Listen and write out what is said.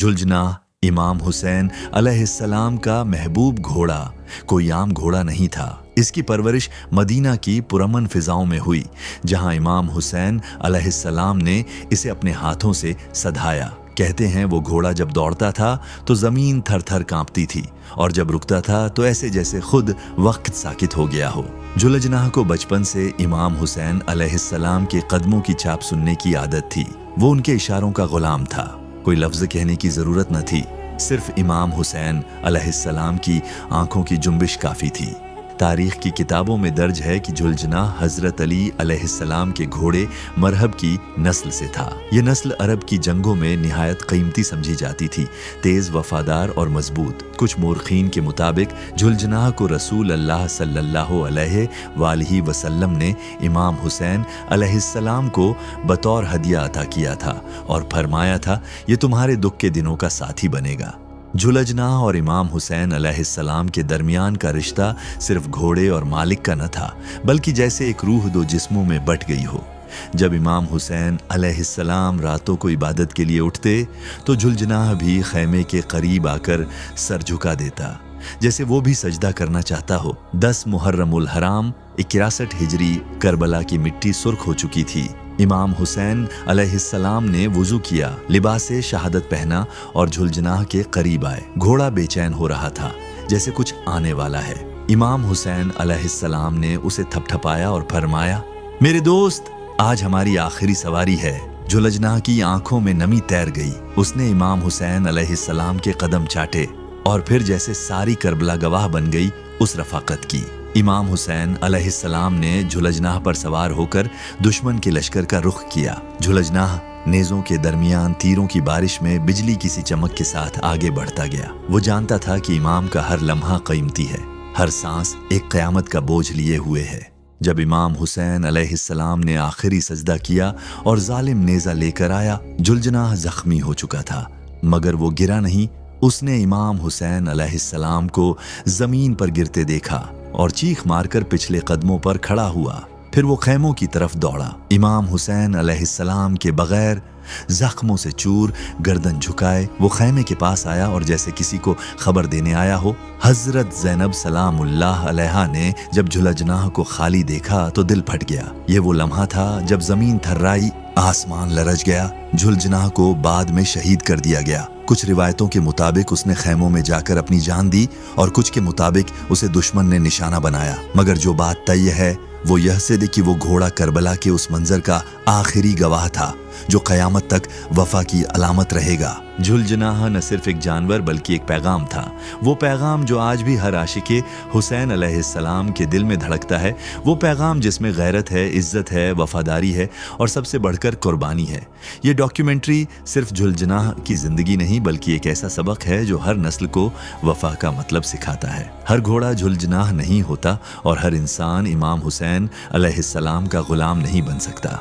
झुलझुनाह इमाम हुसैन अलैहिस्सलाम का महबूब घोड़ा कोई आम घोड़ा नहीं था। इसकी परवरिश मदीना की पुरअमन फिजाओं में हुई, जहां इमाम हुसैन अलैहिस्सलाम ने इसे अपने हाथों से सधाया। कहते हैं वो घोड़ा जब दौड़ता था तो जमीन थर थर कांपती थी, और जब रुकता था तो ऐसे जैसे खुद वक्त साकित हो गया हो। झुलझुनाह को बचपन से इमाम हुसैन अलैहिस्सलाम के कदमों की छाप सुनने की आदत थी। वो उनके इशारों का गुलाम था। कोई लफ्ज कहने की जरूरत न थी, सिर्फ इमाम हुसैन अलैहिस्सलाम की आंखों की जुम्बिश काफी थी। तारीख की किताबों में दर्ज है कि झुलझुनाह हजरत अली अलैहिस्सलाम के घोड़े मरहब की नस्ल से था। यह नस्ल अरब की जंगों में निहायत कीमती समझी जाती थी, तेज, वफादार और मजबूत। कुछ मोरखीन के मुताबिक झुलझुनाह को रसूल अल्लाह सल्लल्लाहु अलैहि वसल्लम ने इमाम हुसैन अलैहिस्सलाम को बतौर हदिया अता किया था और फरमाया था, ये तुम्हारे दुख के दिनों का साथी बनेगा। झुलझुनाह और इमाम हुसैन अलैहिस्सलाम के दरमियान का रिश्ता सिर्फ घोड़े और मालिक का न था, बल्कि जैसे एक रूह दो जिस्मों में बट गई हो। जब इमाम हुसैन अलैहिस्सलाम रातों को इबादत के लिए उठते तो झुलझुनाह भी खैमे के करीब आकर सर झुका देता, जैसे वो भी सजदा करना चाहता हो। 10 मुहर्रमुल हराम 61 हिजरी करबला की मिट्टी सुर्ख हो चुकी थी। इमाम हुसैन अलैहिस्सलाम ने वुजू किया, लिबासे शहादत पहना और झुलझुनाह के करीब आए। घोड़ा बेचैन हो रहा था, जैसे कुछ आने वाला है। इमाम हुसैन अलैहिस्सलाम ने उसे थपथपाया और फरमाया, मेरे दोस्त, आज हमारी आखिरी सवारी है। झुलझुनाह की आंखों में नमी तैर गई। उसने इमाम हुसैन अलैहिस्सलाम के कदम चाटे और फिर जैसे सारी करबला गवाह बन गई उस रफाकत की। इमाम हुसैन अलैहिस्सलाम ने झुलझुनाह पर सवार होकर दुश्मन के लश्कर का रुख किया। झुलझुनाह नेज़ों के दरमियान तीरों की बारिश में बिजली की सी चमक के साथ आगे बढ़ता गया। वो जानता था कि इमाम का हर लम्हा कीमती है, हर सांस एक क़यामत का बोझ लिए हुए है। जब इमाम हुसैन अलैहिस्सलाम ने आखिरी सजदा किया और जालिम नेज़ा लेकर आया, झुलझुनाह जख्मी हो चुका था, मगर वो गिरा नहीं। उसने इमाम हुसैन अलैहिस्सलाम को जमीन पर गिरते देखा और चीख मारकर पिछले कदमों पर खड़ा हुआ। फिर वो खैमों की तरफ दौड़ा। इमाम हुसैन अलैहिस्सलाम के बगैर जख्मों से चूर गर्दन झुकाए वो खैमे के पास आया और जैसे किसी को खबर देने आया हो। हजरत ज़ैनब सलामुल्लाह अलैहा ने जब झुलझुनाह को खाली देखा तो दिल फट गया। ये वो लम्हा था जब जमीन थर्राई, आसमान लरज गया। झुलझुनाह को बाद में शहीद कर दिया गया। कुछ रिवायतों के मुताबिक उसने खैमों में जाकर अपनी जान दी और कुछ के मुताबिक उसे दुश्मन ने निशाना बनाया। मगर जो बात तय है वो यह सिद्ध कि वो घोड़ा करबला के उस मंजर का आखिरी गवाह था जो क़यामत तक वफा की अलामत रहेगा। झुलझुनाह न सिर्फ एक जानवर बल्कि एक पैगाम था। वो पैगाम जो आज भी हर आशिके हुसैन अलैहिस्सलाम के दिल में धड़कता है। वो पैगाम जिसमें गैरत है, इज्जत है, वफादारी है और सबसे बढ़कर कुर्बानी है। ये डॉक्यूमेंट्री सिर्फ झुलझुनाह की जिंदगी नहीं बल्कि एक ऐसा सबक है जो हर नस्ल को वफा का मतलब सिखाता है। हर घोड़ा झुलझुनाह नहीं होता और हर इंसान इमाम हुसैन अलैहिस्सलाम का गुलाम नहीं बन सकता।